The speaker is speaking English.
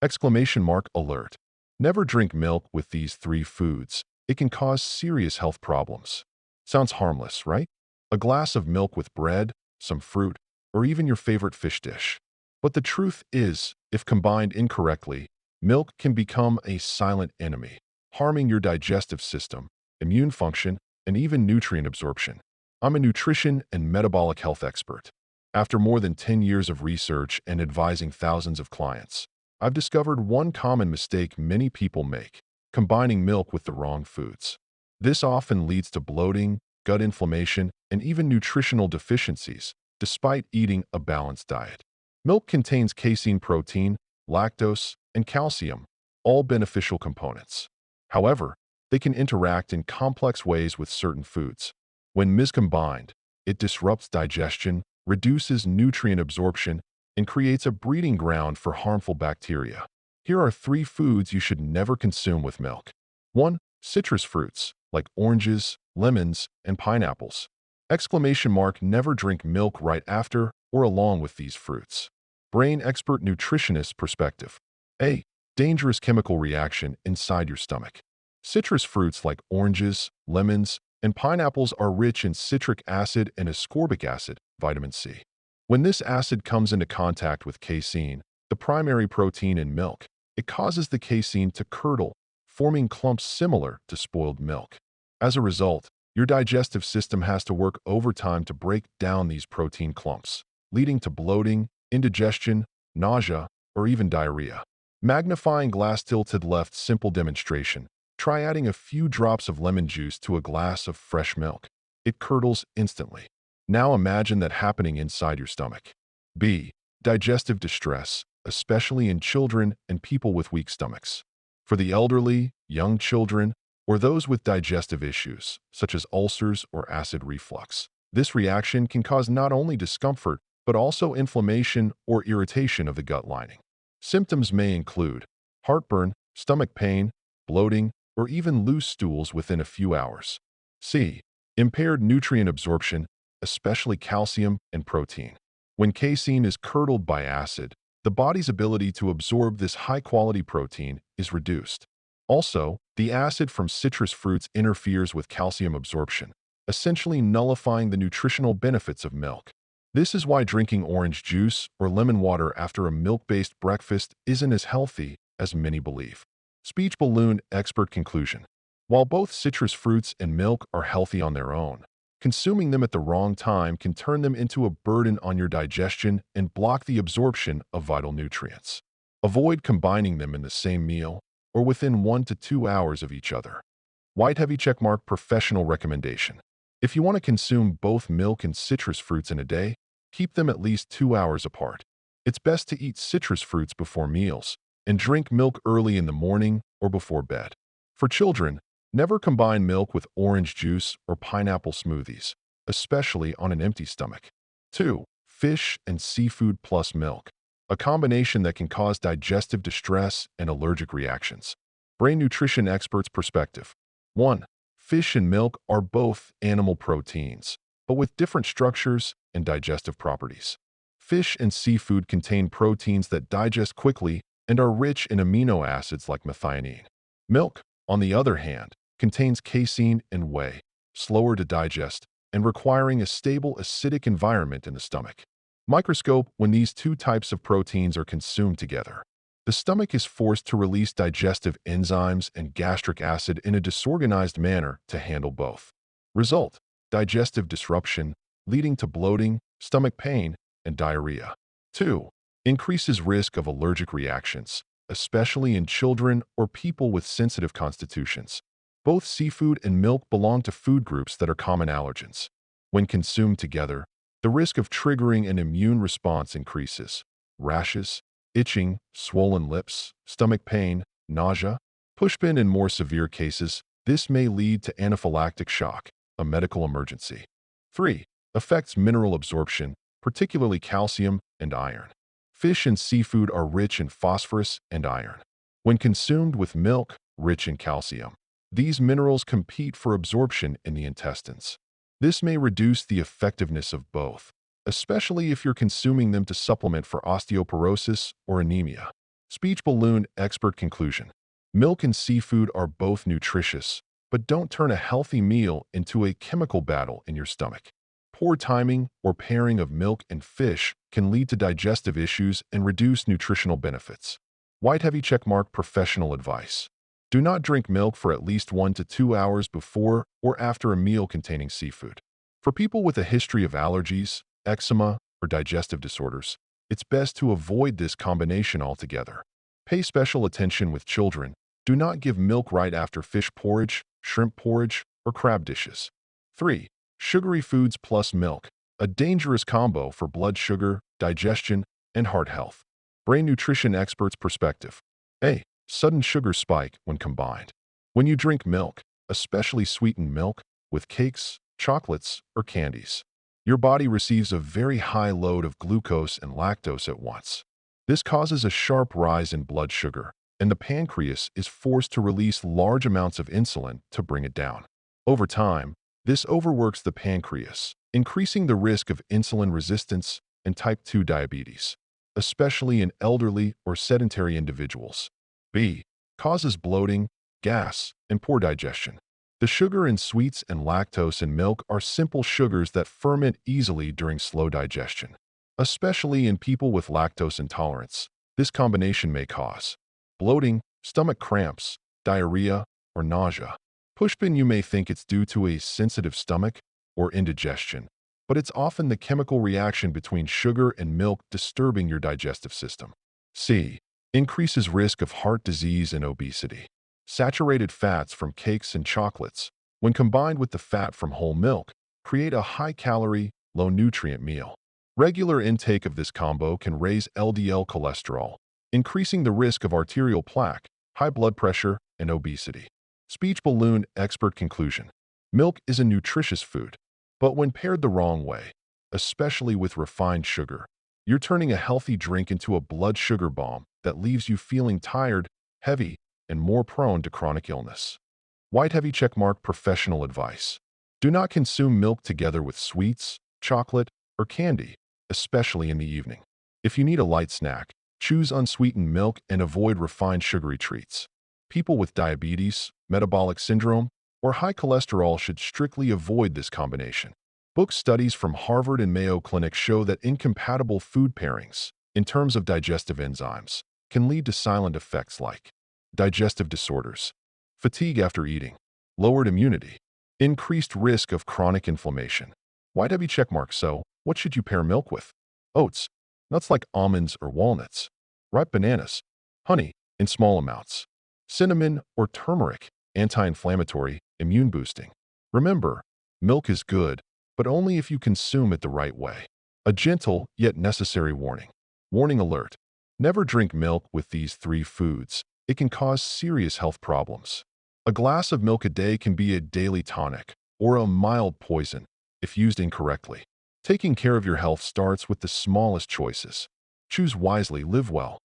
Exclamation mark alert. Never drink milk with these three foods. It can cause serious health problems. Sounds harmless, right? A glass of milk with bread, some fruit, or even your favorite fish dish. But the truth is, if combined incorrectly, milk can become a silent enemy, harming your digestive system, immune function, and even nutrient absorption. I'm a nutrition and metabolic health expert. After more than 10 years of research and advising thousands of clients, I've discovered one common mistake many people make: combining milk with the wrong foods. This often leads to bloating, gut inflammation, and even nutritional deficiencies, despite eating a balanced diet. Milk contains casein protein, lactose, and calcium, all beneficial components. However, they can interact in complex ways with certain foods. When miscombined, it disrupts digestion, reduces nutrient absorption, and creates a breeding ground for harmful bacteria. Here are three foods you should never consume with milk. 1. Citrus fruits, like oranges, lemons, and pineapples. Exclamation mark, never drink milk right after or along with these fruits. Brain expert nutritionist perspective. A. Dangerous chemical reaction inside your stomach. Citrus fruits like oranges, lemons, and pineapples are rich in citric acid and ascorbic acid, vitamin C. When this acid comes into contact with casein, the primary protein in milk, it causes the casein to curdle, forming clumps similar to spoiled milk. As a result, your digestive system has to work overtime to break down these protein clumps, leading to bloating, indigestion, nausea, or even diarrhea. Magnifying glass tilted left simple demonstration. Try adding a few drops of lemon juice to a glass of fresh milk. It curdles instantly. Now imagine that happening inside your stomach. B. Digestive distress, especially in children and people with weak stomachs. For the elderly, young children, or those with digestive issues, such as ulcers or acid reflux, this reaction can cause not only discomfort, but also inflammation or irritation of the gut lining. Symptoms may include heartburn, stomach pain, bloating, or even loose stools within a few hours. C. Impaired nutrient absorption, especially calcium and protein. When casein is curdled by acid, the body's ability to absorb this high-quality protein is reduced. Also, the acid from citrus fruits interferes with calcium absorption, essentially nullifying the nutritional benefits of milk. This is why drinking orange juice or lemon water after a milk-based breakfast isn't as healthy as many believe. Speech balloon expert conclusion. While both citrus fruits and milk are healthy on their own, consuming them at the wrong time can turn them into a burden on your digestion and block the absorption of vital nutrients. Avoid combining them in the same meal or within 1 to 2 hours of each other. White heavy checkmark professional recommendation. If you want to consume both milk and citrus fruits in a day, keep them at least 2 hours apart. It's best to eat citrus fruits before meals and drink milk early in the morning or before bed. For children, never combine milk with orange juice or pineapple smoothies, especially on an empty stomach. 2. Fish and seafood plus milk, a combination that can cause digestive distress and allergic reactions. Brain nutrition experts perspective. 1. Fish and milk are both animal proteins, but with different structures and digestive properties. Fish and seafood contain proteins that digest quickly and are rich in amino acids like methionine. Milk, on the other hand, contains casein and whey, slower to digest, and requiring a stable acidic environment in the stomach. Microscope. When these two types of proteins are consumed together, the stomach is forced to release digestive enzymes and gastric acid in a disorganized manner to handle both. Result: digestive disruption, leading to bloating, stomach pain, and diarrhea. 2. Increases risk of allergic reactions, especially in children or people with sensitive constitutions. Both seafood and milk belong to food groups that are common allergens. When consumed together, the risk of triggering an immune response increases. Rashes, itching, swollen lips, stomach pain, nausea, pushpin. In more severe cases, this may lead to anaphylactic shock, a medical emergency. 3. Affects mineral absorption, particularly calcium and iron. Fish and seafood are rich in phosphorus and iron. When consumed with milk, rich in calcium, these minerals compete for absorption in the intestines. This may reduce the effectiveness of both, especially if you're consuming them to supplement for osteoporosis or anemia. Speech balloon expert conclusion. Milk and seafood are both nutritious, but don't turn a healthy meal into a chemical battle in your stomach. Poor timing or pairing of milk and fish can lead to digestive issues and reduce nutritional benefits. White heavy checkmark professional advice. Do not drink milk for at least 1 to 2 hours before or after a meal containing seafood. For people with a history of allergies, eczema, or digestive disorders, it's best to avoid this combination altogether. Pay special attention with children. Do not give milk right after fish porridge, shrimp porridge, or crab dishes. 3. Sugary foods plus milk, a dangerous combo for blood sugar, digestion, and heart health. Brain nutrition experts' perspective. A. Sudden sugar spike when combined. When you drink milk, especially sweetened milk, with cakes, chocolates, or candies, your body receives a very high load of glucose and lactose at once. This causes a sharp rise in blood sugar, and the pancreas is forced to release large amounts of insulin to bring it down. Over time, this overworks the pancreas, increasing the risk of insulin resistance and type 2 diabetes, especially in elderly or sedentary individuals. B. Causes bloating, gas, and poor digestion. The sugar in sweets and lactose in milk are simple sugars that ferment easily during slow digestion. Especially in people with lactose intolerance, this combination may cause bloating, stomach cramps, diarrhea, or nausea. Pushpin, you may think it's due to a sensitive stomach or indigestion, but it's often the chemical reaction between sugar and milk disturbing your digestive system. C. Increases risk of heart disease and obesity. Saturated fats from cakes and chocolates, when combined with the fat from whole milk, create a high-calorie, low-nutrient meal. Regular intake of this combo can raise LDL cholesterol, increasing the risk of arterial plaque, high blood pressure, and obesity. Speech balloon expert conclusion. Milk is a nutritious food, but when paired the wrong way, especially with refined sugar, you're turning a healthy drink into a blood sugar bomb that leaves you feeling tired, heavy, and more prone to chronic illness. White heavy checkmark professional advice. Do not consume milk together with sweets, chocolate, or candy, especially in the evening. If you need a light snack, choose unsweetened milk and avoid refined sugary treats. People with diabetes, metabolic syndrome, or high cholesterol should strictly avoid this combination. Book studies from Harvard and Mayo Clinic show that incompatible food pairings, in terms of digestive enzymes, can lead to silent effects like digestive disorders, fatigue after eating, lowered immunity, increased risk of chronic inflammation. White heavy checkmark. So, what should you pair milk with? Oats, nuts like almonds or walnuts, ripe bananas, honey in small amounts, cinnamon or turmeric, anti-inflammatory, immune-boosting. Remember, milk is good, but only if you consume it the right way. A gentle yet necessary warning. Warning alert. Never drink milk with these 3 foods. It can cause serious health problems. A glass of milk a day can be a daily tonic or a mild poison if used incorrectly. Taking care of your health starts with the smallest choices. Choose wisely, live well.